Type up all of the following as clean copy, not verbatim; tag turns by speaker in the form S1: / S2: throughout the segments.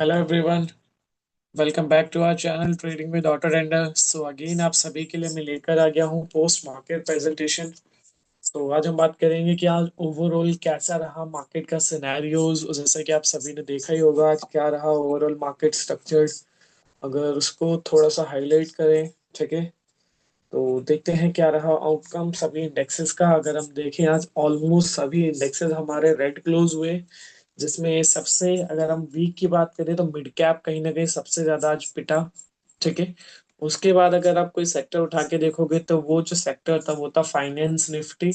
S1: Hello everyone, welcome back to our channel trading with auto trader. So again आप सभी के लिए मैं लेकर आ गया हूँ पोस्ट मार्केट प्रेजेंटेशन। तो आज हम बात करेंगे कि आज ओवरऑल कैसा रहा मार्केट का सिनेरियोज। जैसा कि आप सभी ने देखा ही होगा आज क्या रहा ओवरऑल मार्केट स्ट्रक्चर। अगर उसको थोड़ा सा हाईलाइट करें, ठीक है, तो देखते हैं क्या रहा आउटकम सभी इंडेक्सेस का। अगर हम देखें आज ऑलमोस्ट सभी इंडेक्सेस हमारे रेड क्लोज हुए, जिसमें सबसे अगर हम वीक की बात करें तो मिड कैप कहीं ना कहीं सबसे ज्यादा आज पिटा, ठीक है। उसके बाद अगर आप कोई सेक्टर उठा के देखोगे तो वो जो सेक्टर था वो था फाइनेंस निफ्टी।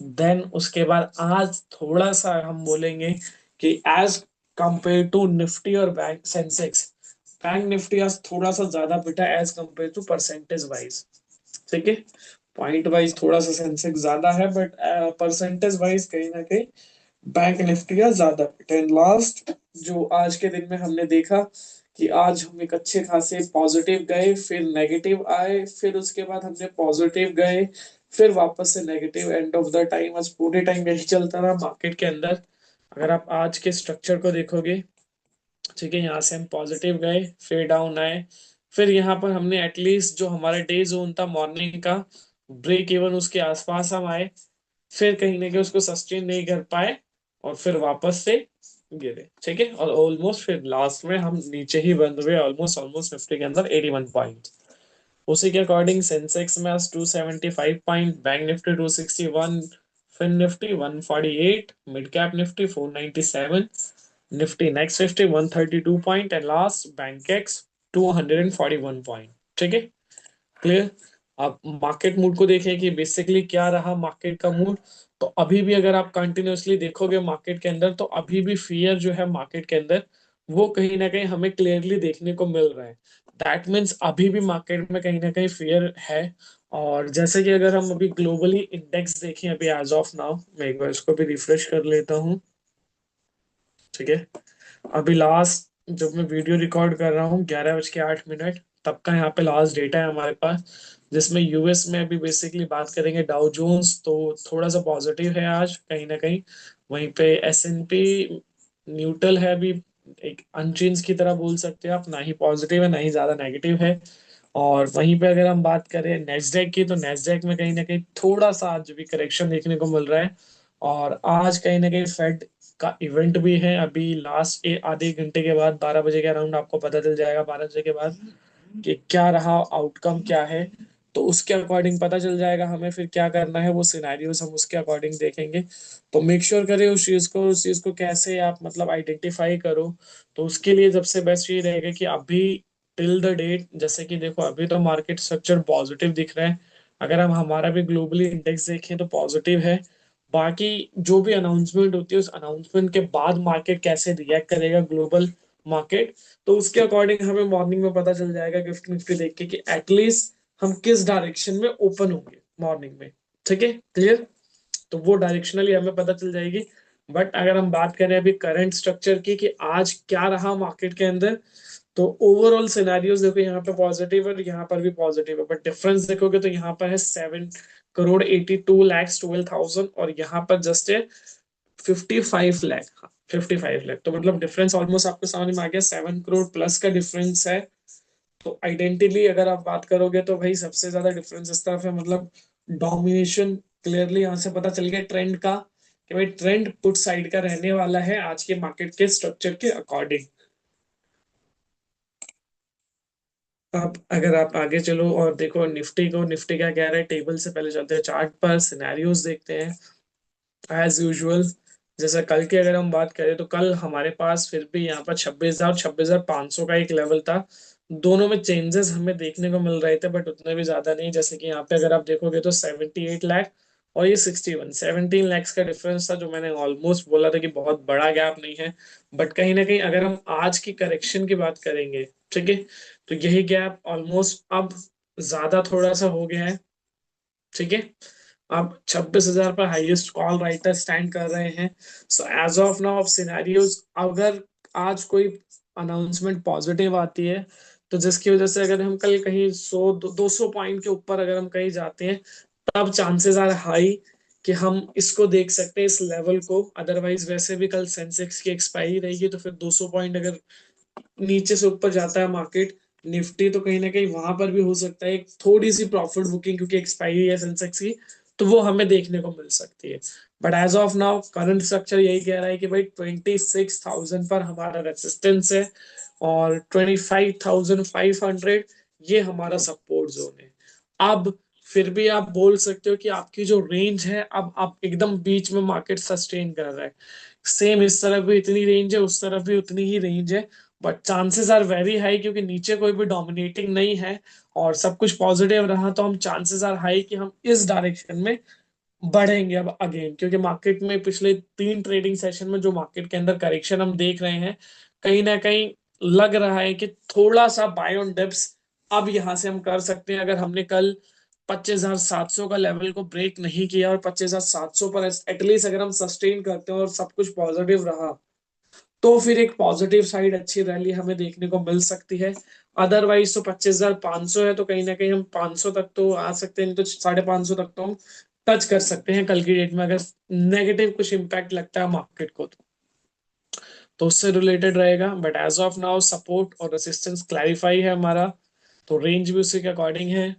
S1: देन उसके बाद आज थोड़ा सा हम बोलेंगे कि एज कंपेयर टू निफ्टी और बैंक सेंसेक्स, बैंक निफ्टी आज थोड़ा सा ज्यादा पिटा as compare to percentage wise, ठीक है। पॉइंट वाइज थोड़ा सा सेंसेक्स ज्यादा है, बट परसेंटेज वाइज कहीं ना कहीं बैंक निफ्टी का ज्यादा पिटा। एंड लास्ट जो आज के दिन में हमने देखा कि आज हम एक अच्छे खासे पॉजिटिव गए, फिर नेगेटिव आए, फिर उसके बाद हमने पॉजिटिव गए, फिर वापस से negative. End of the time आज पूरे टाइम यही चलता रहा मार्केट के अंदर। अगर आप आज के स्ट्रक्चर को देखोगे, ठीक है, यहाँ से हम पॉजिटिव गए, फिर डाउन आए, फिर यहाँ पर हमने एटलीस्ट जो हमारा डे जोन था मॉर्निंग का ब्रेक इवन उसके आसपास हम आए, फिर कहीं ना कहीं उसको सस्टेन नहीं कर पाए और फिर वापस से गिरे, ठीक है। और ऑलमोस्ट फिर लास्ट में हम नीचे ही बंद हुए, ऑलमोस्ट ऑलमोस्ट निफ्टी के अंदर 81 पॉइंट। उसी के अकॉर्डिंग सेंसेक्स में आज 275 point, bank Nifty 261, fin Nifty 148, mid cap Nifty 497, Nifty next 50 132 point and last bank ex 241 point, ठीक है। क्लियर। आप मार्केट मूड को देखें कि बेसिकली क्या रहा मार्केट का मूड। तो अभी भी अगर आप कंटिन्यूअसली देखोगे मार्केट के अंदर तो अभी भी फियर जो है मार्केट के अंदर वो कहीं ना कहीं हमें क्लियरली देखने को मिल रहा है। दैट मीन्स अभी भी मार्केट में कहीं ना कहीं फियर है। और जैसे कि अगर हम अभी ग्लोबली इंडेक्स देखें अभी एज ऑफ नाउ, मैं एक बार इसको भी रिफ्रेश कर लेता हूँ, ठीक है। अभी लास्ट जब मैं वीडियो रिकॉर्ड कर रहा हूँ 11:08 तब का यहाँ पे लास्ट डेटा है हमारे पास, जिसमें यूएस में अभी बेसिकली बात करेंगे डाउ जोन्स तो थोड़ा सा पॉजिटिव है आज कहीं ना कहीं। वहीं पे एसएनपी न्यूट्रल है अभी, एक अनचेंज की तरह बोल सकते हैं आप, ना ही पॉजिटिव है ना ही ज्यादा नेगेटिव है। और वहीं पे अगर हम बात करें नेस्डेक की तो नेस्डेक में कहीं ना कहीं थोड़ा सा आज भी करेक्शन देखने को मिल रहा है। और आज कहीं ना कहीं फेड का इवेंट भी है अभी लास्ट आधे घंटे के बाद 12 बजे के अराउंड आपको पता चल जाएगा, 12 बजे के बाद कि क्या रहा आउटकम क्या है। तो उसके अकॉर्डिंग पता चल जाएगा हमें फिर क्या करना है, वो सिनेरियोस हम उसके अकॉर्डिंग देखेंगे। तो मेक श्योर करें उस चीज को कैसे आप मतलब आइडेंटिफाई करो। तो उसके लिए सबसे बेस्ट ये रहेगा कि अभी टिल द डेट, जैसे कि देखो अभी तो मार्केट स्ट्रक्चर पॉजिटिव दिख रहा है। अगर हम हमारा भी ग्लोबली इंडेक्स देखें तो पॉजिटिव है। बाकी जो भी अनाउंसमेंट होती है उस अनाउंसमेंट के बाद मार्केट कैसे रिएक्ट करेगा ग्लोबल मार्केट, तो उसके अकॉर्डिंग हमें मॉर्निंग में पता चल जाएगा गिफ्ट निफ्टी देख के कि एटलीस्ट हम किस डायरेक्शन में ओपन होंगे मॉर्निंग में, ठीक है। क्लियर। तो वो डायरेक्शनली हमें पता चल जाएगी। बट अगर हम बात करें अभी करंट स्ट्रक्चर की कि आज क्या रहा मार्केट के अंदर, तो ओवरऑल सिनेरियोस देखो यहाँ पे पॉजिटिव है और यहाँ पर भी पॉजिटिव है, बट डिफरेंस देखोगे तो यहाँ पर है 7 करोड़ 82 लाख 12,000 और यहाँ पर जस्ट है 55 लाख, हाँ 55 लाख। तो मतलब डिफरेंस ऑलमोस्ट आपको समझ में आ गया, 7 करोड़ प्लस का डिफरेंस है। तो आइडेंटिटी अगर आप बात करोगे तो भाई सबसे ज्यादा डिफरेंस इस तरफ है, मतलब डोमिनेशन क्लियरली यहाँ से पता चल गया ट्रेंड का कि भाई ट्रेंड पुट साइड का रहने वाला है आज के मार्केट के स्ट्रक्चर के अकॉर्डिंग। अब अगर आप आगे चलो और देखो निफ्टी को, निफ्टी क्या कह रहा है टेबल से पहले चलते हैं चार्ट पर सिनेरियोज देखते हैं एज यूजुअल। जैसे कल की अगर हम बात करें तो कल हमारे पास फिर भी यहाँ पर 26,000 26,500 का एक लेवल था। दोनों में चेंजेस हमें देखने को मिल रहे थे बट उतने भी ज्यादा नहीं। जैसे कि यहाँ पे अगर आप देखोगे तो 78 लाख और ये 61 17 लैक्स का डिफरेंस था, जो मैंने ऑलमोस्ट बोला था कि बहुत बड़ा गैप नहीं है। बट कहीं ना कहीं अगर हम आज की करेक्शन की बात करेंगे, ठीक है, तो यही गैप ऑलमोस्ट अब ज्यादा थोड़ा सा हो गया है, ठीक है। अब 26,000 पर हाईएस्ट कॉल राइटर स्टैंड कर रहे हैं। So as of now of scenarios, अगर आज कोई अनाउंसमेंट पॉजिटिव आती है तो जिसकी वजह से अगर हम कल कहीं 100 200 पॉइंट के ऊपर अगर हम कहीं जाते हैं, तब चांसेस आर हाई कि हम इसको देख सकते हैं इस लेवल को। अदरवाइज वैसे भी कल सेंसेक्स की एक्सपायरी रहेगी तो फिर 200 पॉइंट अगर नीचे से ऊपर जाता है मार्केट निफ्टी, तो कहीं ना कहीं वहां पर भी हो सकता है एक थोड़ी सी प्रॉफिट बुकिंग, क्योंकि एक्सपायरी है सेंसेक्स की, तो वो हमें देखने को मिल सकती है। But as of now current structure यही कह रहा है कि भाई 26,000 पर हमारा रेसिस्टेंस है और 25,500 ये हमारा सपोर्ट जोन है। अब फिर भी आप बोल सकते हो कि आपकी जो रेंज है, अब आप एकदम बीच में मार्केट सस्टेन कर रहा है, सेम इस तरफ भी इतनी रेंज है, उस तरफ भी उतनी ही रेंज है, but chances are very high क्योंकि नीचे कोई भी डोमिनेटिंग नहीं है और सब कुछ पॉजिटिव रहा, तो हम चांसेस आर हाई कि हम इस डायरेक्शन में बढ़ेंगे अब अगेन, क्योंकि मार्केट में पिछले 3 ट्रेडिंग सेशन में जो मार्केट के अंदर करेक्शन हम देख रहे हैं, कहीं ना कहीं लग रहा है कि थोड़ा सा बाय ऑन डिप्स अब यहां से हम कर सकते हैं। अगर हमने कल 25,700 का लेवल को ब्रेक नहीं किया और 25,700 पर एटलीस्ट अगर हम सस्टेन करते हैं और सब कुछ पॉजिटिव रहा, तो फिर एक पॉजिटिव साइड अच्छी रैली हमें देखने को मिल सकती है। अदरवाइज तो 25,500 है, तो कहीं ना कहीं हम 500 तक तो आ सकते हैं, नहीं तो 550 तक तो हम टच कर सकते हैं कल की डेट में, अगर नेगेटिव कुछ इम्पैक्ट लगता है मार्केट को तो उससे रिलेटेड रहेगा। But as of now support और रेसिस्टेंस क्लैरिफाई है हमारा, तो रेंज भी उसी के अकॉर्डिंग है।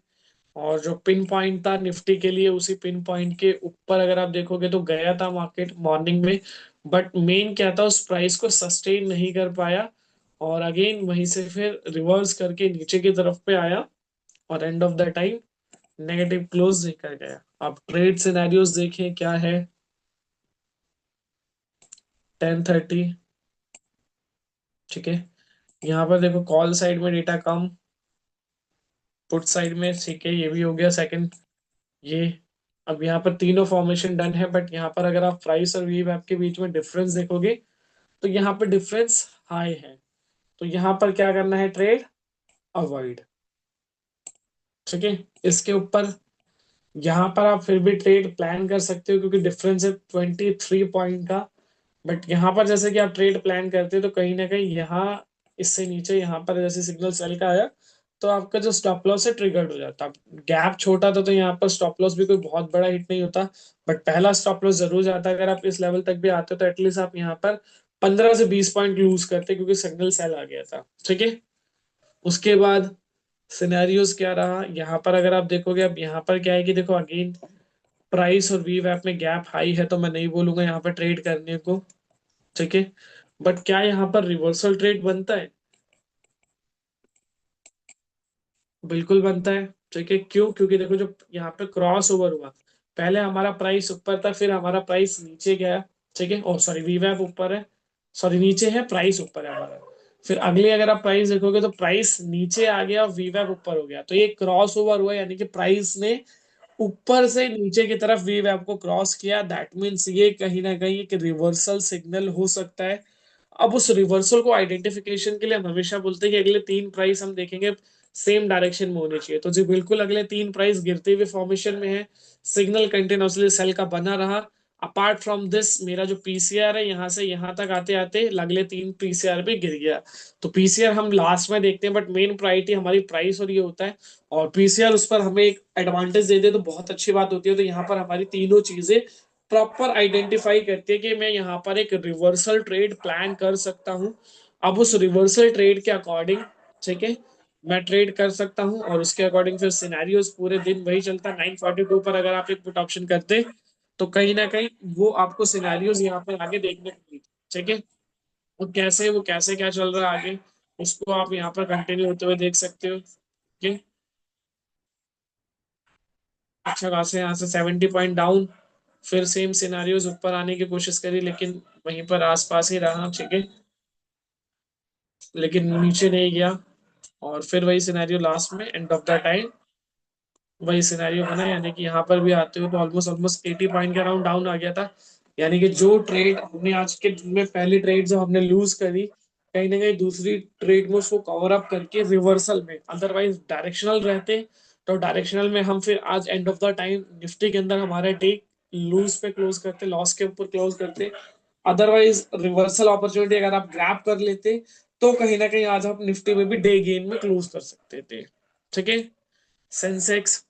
S1: और जो पिन पॉइंट था निफ्टी के लिए, उसी पिन पॉइंट के ऊपर अगर आप देखोगे तो गया था मार्केट मॉर्निंग में, बट मेन क्या था, उस प्राइस को सस्टेन नहीं कर पाया और अगेन वहीं से फिर रिवर्स करके नीचे की तरफ पे आया और end of the time negative close देकर गया। आप ट्रेड सिनेरियोज देखें क्या है। 10:30, ठीक है, यहाँ पर देखो कॉल साइड में डेटा कम, पुट साइड में, ठीक है, ये भी हो गया सेकंड ये। अब यहाँ पर तीनों फॉर्मेशन डन है, बट यहाँ पर अगर आप प्राइस और वीव ऐप के बीच में डिफरेंस देखोगे तो यहाँ पर डिफरेंस हाई है, तो यहाँ पर क्या करना है, ट्रेड अवॉइड, ठीक है। इसके ऊपर यहाँ पर आप फिर भी ट्रेड प्लान कर सकते हो क्योंकि डिफरेंस है 23 पॉइंट का। बट यहाँ पर जैसे कि आप ट्रेड प्लान करते हो तो कहीं ना कहीं यहाँ इससे नीचे यहाँ पर जैसे सिग्नल सेल का आया, तो आपका जो स्टॉप लॉस है ट्रिगर्ड हो जाता। गैप छोटा था तो यहाँ पर स्टॉप लॉस भी कोई बहुत बड़ा हिट नहीं होता, बट पहला स्टॉप लॉस जरूर जाता है। अगर आप इस लेवल तक भी आते हो तो एटलीस्ट आप यहाँ पर 15 से 20 पॉइंट लूज करते क्योंकि सिग्नल सेल आ गया था, ठीक है। उसके बाद सिनेरियोज क्या रहा यहाँ पर, अगर आप देखोगे अब यहाँ पर क्या है कि देखो अगेन प्राइस और वी वैप में गैप हाई है, तो मैं नहीं बोलूंगा यहाँ पर ट्रेड करने को, ठीक है। बट क्या यहाँ पर रिवर्सल ट्रेड बनता है? बिल्कुल बनता है, ठीक है। क्यों? क्योंकि देखो जो यहाँ पे क्रॉस ओवर हुआ, पहले हमारा प्राइस ऊपर था, फिर हमारा प्राइस नीचे गया, ठीक है। ओ सॉरी, वीवैप ऊपर है, सॉरी नीचे है, प्राइस ऊपर है हमारा। फिर अगले अगर आप प्राइस देखोगे तो प्राइस नीचे आ गया और वीवैप ऊपर हो गया, तो ये क्रॉस ओवर हुआ, यानी कि प्राइस ने ऊपर से नीचे की तरफ वेव आपको क्रॉस किया। दैट मीन्स ये कहीं ना कहीं एक रिवर्सल सिग्नल हो सकता है। अब उस रिवर्सल को आइडेंटिफिकेशन के लिए हम हमेशा बोलते हैं कि अगले 3 प्राइस हम देखेंगे सेम डायरेक्शन में होने चाहिए, तो जी बिल्कुल अगले 3 प्राइस गिरते हुए फॉर्मेशन में है, सिग्नल कंटिन्यूअसली सेल का बना रहा। अपार्ट फ्रॉम दिस मेरा जो पीसीआर है यहाँ से यहाँ तक आते आते अगले 3 पीसीआर भी गिर गया, तो पीसीआर हम लास्ट में देखते हैं, बट मेन प्रायोरिटी हमारी प्राइस और ये होता है। और पीसीआर उस पर हमें एक एडवांटेज दे दे तो बहुत अच्छी बात होती है, तो यहाँ पर हमारी तीनों चीजें प्रॉपर आइडेंटिफाई करती है कि मैं यहाँ पर एक रिवर्सल ट्रेड प्लान कर सकता हूँ। अब उस रिवर्सल ट्रेड के अकॉर्डिंग, ठीक है, मैं ट्रेड कर सकता हूँ और उसके अकॉर्डिंग फिर सिनेरियोज पूरे दिन वही चलता है। 942 पर अगर आप एक पुट ऑप्शन करते तो कहीं ना कहीं वो आपको सिनेरियोज यहाँ पर आगे देखने को मिलते, ठीक है। वो कैसे क्या चल रहा है आगे, उसको आप यहाँ पर कंटिन्यू होते हुए देख सकते हो, ठीक है। अच्छा खासा यहाँ से 70 पॉइंट डाउन, फिर सेम सिनारियोज ऊपर आने की कोशिश करी लेकिन वहीं पर आसपास ही रहा, ठीक है, लेकिन नीचे नहीं गया। और फिर वही सिनेरियो लास्ट में एंड ऑफ द टाइम वही सिनेरियो बना, यानी कि यहाँ पर भी आते हुए तो ऑलमोस्ट ऑलमोस्ट 80 पॉइंट के अराउंड डाउन आ गया था। यानी कि जो ट्रेड हमने आज के दिन में पहली ट्रेड जो हमने लूज करी, कहीं ना कहीं दूसरी ट्रेड में उसको कवर अप करके रिवर्सल में, अदरवाइज डायरेक्शनल रहते तो डायरेक्शनल में हम फिर आज end of the time Nifty के अंदर हमारे टेक लूज पे क्लोज करते, लॉस के ऊपर क्लोज करते। अदरवाइज रिवर्सल अपॉर्चुनिटी अगर आप ग्रैब कर लेते तो कहीं ना कहीं आज आप निफ्टी में भी डे गेन में क्लोज कर सकते थे, ठीक है। सेंसेक्स,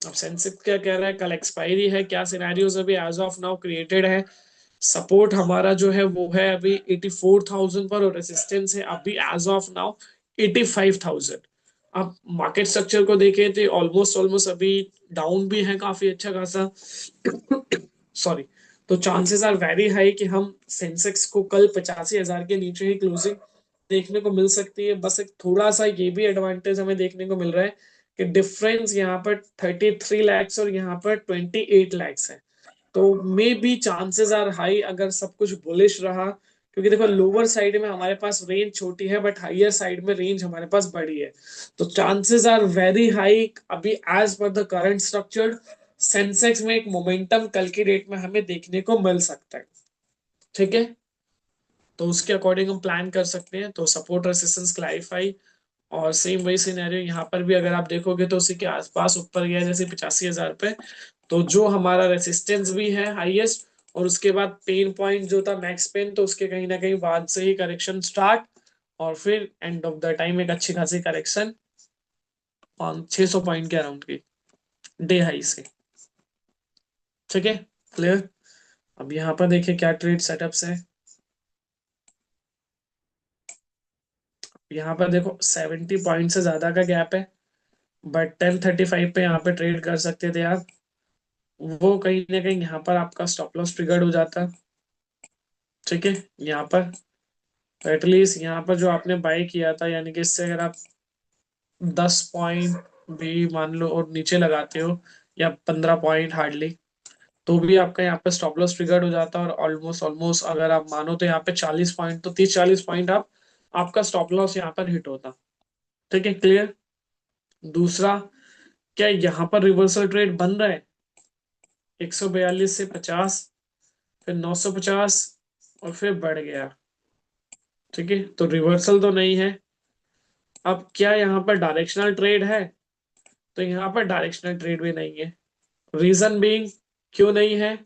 S1: अब सेंसेक्स क्या कह रहा है, कल एक्सपायरी है, क्या सिनेरियोज अभी एज ऑफ नाउ क्रिएटेड है, सपोर्ट हमारा जो है वो है अभी 84,000 पर, और रेसिस्टेंस है अभी एज ऑफ नाउ 85,000। अब मार्केट स्ट्रक्चर को देखें तो ऑलमोस्ट ऑलमोस्ट अभी डाउन भी है काफी अच्छा खासा। सॉरी। तो चांसेस आर वेरी हाई कि हम सेंसेक्स को कल 85,000 के नीचे ही क्लोजिंग देखने को मिल सकती है। बस एक थोड़ा सा ये भी एडवांटेज हमें देखने को मिल रहा है कि डिफरेंस यहाँ पर 33 lakhs और यहाँ पर 28 lakhs है। तो maybe chances are high अगर सब कुछ बुलिश रहा, क्योंकि देखो लोअर साइड में हमारे पास रेंज छोटी है बट हाइयर साइड में रेंज हमारे पास बड़ी है। तो चांसेस आर वेरी हाई अभी as per the current structure Sensex में एक मोमेंटम कल की डेट में हमें देखने को मिल सकता है। ठीक है। तो उसके अकॉर्डिंग हम प्लान कर सकते हैं। तो सपोर्ट रेसिस्टेंस क्लैरिफाई, और सेम वही सिनेरियो यहाँ पर भी अगर आप देखोगे तो उसी के आसपास ऊपर गया जैसे 85,000 पे। तो जो हमारा रेसिस्टेंस भी है हाईएस्ट, और उसके बाद पेन पॉइंट जो था मैक्स पेन, तो उसके कहीं ना कहीं बाद से ही करेक्शन स्टार्ट, और फिर एंड ऑफ द टाइम एक अच्छी खासी करेक्शन 600 पॉइंट के अराउंड की डे हाई से। ठीक है। क्लियर। अब यहाँ पर देखिए क्या ट्रेड सेटअप्स है। यहाँ पर देखो 70 पॉइंट से ज्यादा का गैप है, बट 1035 पे यहाँ पे ट्रेड कर सकते थे आप। वो कहीं ना कहीं यहाँ पर आपका स्टॉप लॉस ट्रिगर्ड हो जाता। ठीक है। यहाँ पर एटलीस्ट यहाँ पर जो आपने बाय किया था, यानी कि इससे अगर आप 10 पॉइंट भी मान लो और नीचे लगाते हो, या 15 पॉइंट हार्डली, तो भी आपका यहाँ पे स्टॉप लॉस ट्रिगर्ड हो जाता है। और ऑलमोस्ट ऑलमोस्ट अगर आप मानो तो यहाँ पे 40 पॉइंट, तो 30-40 पॉइंट आप आपका स्टॉप लॉस यहाँ पर हिट होता। ठीक है। क्लियर। दूसरा, क्या यहाँ पर रिवर्सल ट्रेड बन रहा है 142 से 50, फिर 950, और फिर बढ़ गया। ठीक है। तो रिवर्सल तो नहीं है। अब क्या यहाँ पर डायरेक्शनल ट्रेड है? तो यहाँ पर डायरेक्शनल ट्रेड भी नहीं है। रीजन बीइंग, क्यों नहीं है?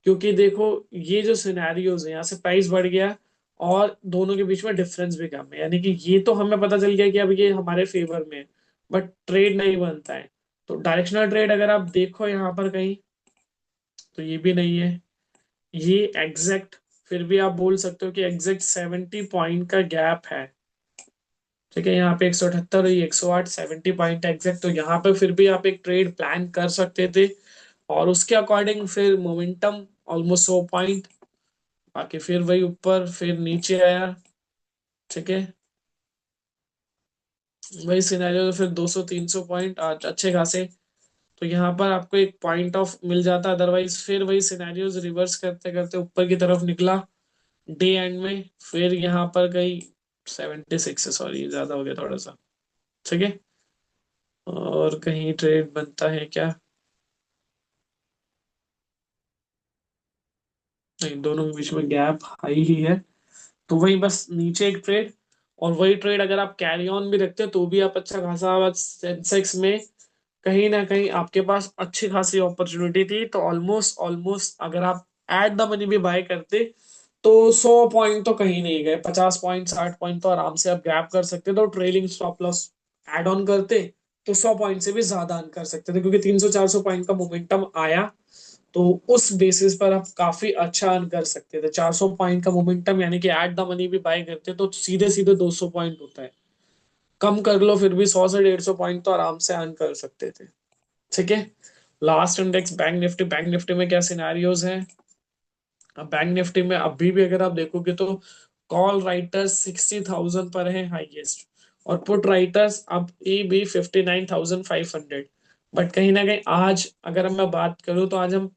S1: क्योंकि देखो ये जो सिनेरियोज है, यहाँ से प्राइस बढ़ गया और दोनों के बीच में डिफरेंस भी कम है, यानी कि ये तो हमें पता चल गया कि अब ये हमारे फेवर में है, बट ट्रेड नहीं बनता है। तो डायरेक्शनल ट्रेड अगर आप देखो यहाँ पर कहीं, तो ये भी नहीं है। ये एग्जैक्ट, फिर भी आप बोल सकते हो कि एग्जैक्ट 70 पॉइंट का गैप है। ठीक है। यहाँ पे 178 और ये 108, 70 पॉइंट एग्जैक्ट। तो यहाँ पे फिर भी आप एक ट्रेड प्लान कर सकते थे, और उसके अकॉर्डिंग फिर मोमेंटम ऑलमोस्ट 100 पॉइंट, बाकी फिर वही ऊपर फिर नीचे आया। ठीक है। वही सिनेरियो, तो फिर 200-300 पॉइंट आज अच्छे खासे, तो यहाँ पर आपको एक पॉइंट ऑफ मिल जाता। अदरवाइज फिर वही सिनेरियोज रिवर्स करते करते ऊपर की तरफ निकला डे एंड में, फिर यहाँ पर कहीं 76 है, सॉरी ज्यादा हो गया थोड़ा सा। ठीक है। और कहीं ट्रेड बनता है क्या? नहीं, दोनों के बीच में गैप हाई ही है। तो वही बस नीचे एक ट्रेड, और वही ट्रेड अगर आप कैरी ऑन भी रखते हो तो भी आप अच्छा खासा सेंसेक्स में कहीं ना कहीं आपके पास अच्छी खासी अपॉर्चुनिटी थी। तो ऑलमोस्ट ऑलमोस्ट अगर आप एट द मनी भी बाय करते, तो 100 पॉइंट तो कहीं नहीं गए, 50 पॉइंट 60 पॉइंट तो आराम से आप गैप कर सकते थे, तो trailing stop loss add on करते तो 100 पॉइंट से भी ज्यादा अर्न कर सकते थे, क्योंकि 300-400 पॉइंट का मोमेंटम आया। तो उस बेसिस पर आप काफी अच्छा अर्न कर सकते थे। 400 पॉइंट का मोमेंटम, यानी कि एट द मनी भी बाय करते तो सीधे सीधे 200 पॉइंट होता है। कम कर लो फिर भी 100 से 150 पॉइंट तो आराम से अर्न कर सकते थे। ठीक है। Last index bank Nifty. Bank Nifty में क्या सिनारियोज हैं? अब बैंक निफ्टी में अभी भी अगर आप देखोगे तो कॉल राइटर्स 60,000 पर है हाईएस्ट, और पुट राइटर्स अब ये भी 59,500। बट कहीं ना कहीं आज अगर मैं बात करूं तो आज हम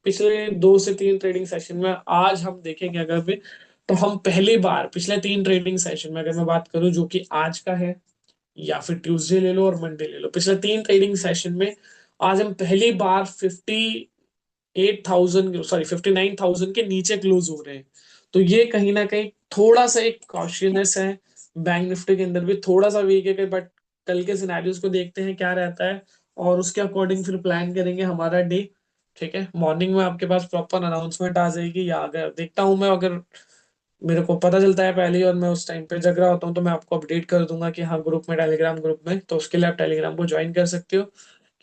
S1: पिछले 2 से 3 ट्रेडिंग सेशन में, आज हम देखेंगे अगर भी, तो हम पहली बार पिछले 3 ट्रेडिंग सेशन में अगर मैं बात करूं जो कि आज का है, या फिर ट्यूसडे ले लो और मंडे ले लो, पिछले 3 ट्रेडिंग सेशन में आज हम पहली बार 58,000, सॉरी 59,000 के नीचे क्लोज हो रहे हैं। तो ये कहीं ना कहीं थोड़ा सा एक कॉशियसनेस है। बैंक निफ्टी के अंदर भी थोड़ा सा वीक है, बट कल के सिनेरियोज को देखते हैं क्या रहता है, और उसके अकॉर्डिंग फिर प्लान करेंगे हमारा डे। ठीक है। मॉर्निंग में आपके पास प्रॉपर अनाउंसमेंट आ जाएगी, या अगर देखता हूँ मैं, अगर मेरे को पता चलता है पहले ही और मैं उस टाइम पे जग रहा होता हूँ, तो मैं आपको अपडेट कर दूंगा कि हाँ ग्रुप में, टेलीग्राम ग्रुप में, तो उसके लिए आप टेलीग्राम को ज्वाइन कर सकते हो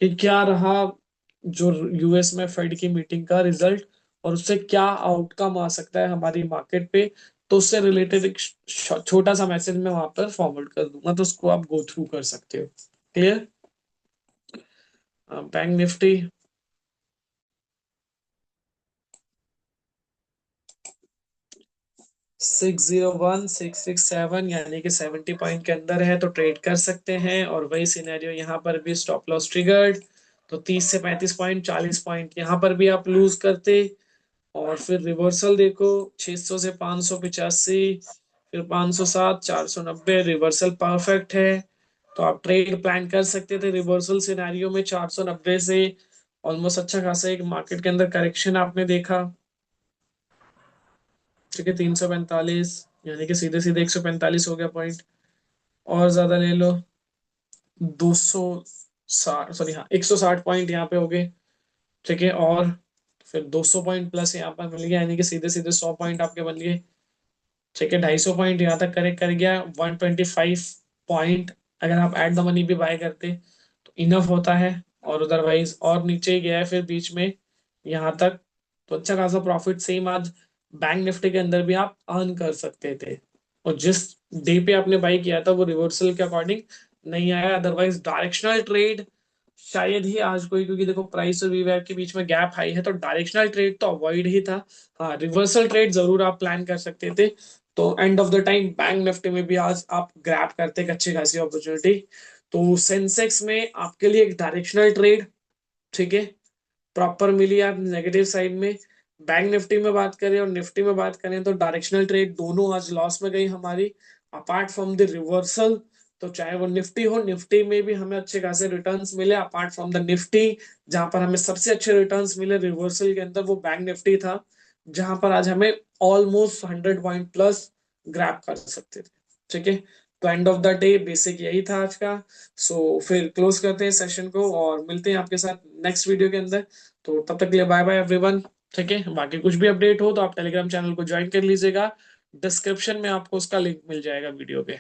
S1: कि क्या रहा जो यूएस में फेड की मीटिंग का रिजल्ट, और उससे क्या आउटकम आ सकता है हमारी मार्केट पे, तो उससे रिलेटेड एक छोटा सा मैसेज मैं वहां पर फॉरवर्ड कर दूंगा, तो उसको आप गो थ्रू कर सकते हो। क्लियर? बैंक निफ्टी 601667 यानी कि 70 पॉइंट के अंदर है तो ट्रेड कर सकते हैं। और वही सिनेरियो यहाँ पर भी, स्टॉप लॉस ट्रिगर्ड, तो 30 से 35 पॉइंट, 40 पॉइंट यहाँ पर भी आप लूज करते। और फिर रिवर्सल देखो, 600 से 585, फिर 507, 490, रिवर्सल परफेक्ट है। तो आप ट्रेड प्लान कर सकते थे रिवर्सल सिनेरियो में 490 से। ऑलमोस्ट अच्छा खासा एक मार्केट के अंदर करेक्शन आपने देखा। ठीक है, 345 यानी कि सीधे सीधे 145 हो गया पॉइंट। और ज्यादा ले लो, 260, सॉरी हाँ 160 पॉइंट यहाँ पे हो गए। ठीक है, और फिर 200 पॉइंट प्लस यहाँ पर मिल गया, यानी कि सीधे सीधे 100 पॉइंट आपके बन गए। ठीक है, 250 पॉइंट यहाँ तक करेक्ट कर गया, 125 पॉइंट अगर आप एट द मनी भी बाय करते तो इनफ होता है। और अदरवाइज और नीचे ही गया है फिर बीच में यहाँ तक, तो अच्छा खासा प्रॉफिट सेम आज बैंक निफ्टी के अंदर भी आप अर्न कर सकते थे। और जिस डे पे आपने बाई किया था वो रिवर्सल के अकॉर्डिंग नहीं आया, अदरवाइज डायरेक्शनल ट्रेड शायद ही आज कोई, क्योंकि देखो प्राइस और वीवैप के बीच में गैप हाई है, तो डायरेक्शनल ट्रेड तो अवॉइड ही था। हाँ, रिवर्सल ट्रेड जरूर आप प्लान कर सकते थे। तो end of the time bank Nifty में भी आज आप ग्रैब करते एक अच्छी खासी अपॉर्चुनिटी। तो सेंसेक्स में आपके लिए एक डायरेक्शनल ट्रेड, ठीक है, प्रॉपर मिली आप नेगेटिव साइड में। बैंक निफ्टी में बात करें और निफ्टी में बात करें तो डायरेक्शनल ट्रेड दोनों आज लॉस में गई हमारी, अपार्ट फ्रॉम द रिवर्सल। तो चाहे वो निफ्टी हो, निफ्टी में भी हमें अच्छे खासे रिटर्न्स मिले अपार्ट फ्रॉम द निफ्टी। जहां पर हमें सबसे अच्छे रिटर्न्स मिले रिवर्सल के अंदर, वो बैंक निफ्टी था, जहां पर आज हमें ऑलमोस्ट 100 पॉइंट प्लस ग्रैब कर सकते थे। ठीक है, तो end of the day basic यही था आज का। सो फिर क्लोज करते हैं सेशन को और मिलते हैं आपके साथ नेक्स्ट वीडियो के अंदर। तो तब तक के लिए बाय बाय एवरीवन। ठीक है, बाकी कुछ भी अपडेट हो तो आप टेलीग्राम चैनल को ज्वाइन कर लीजिएगा, डिस्क्रिप्शन में आपको उसका लिंक मिल जाएगा वीडियो के।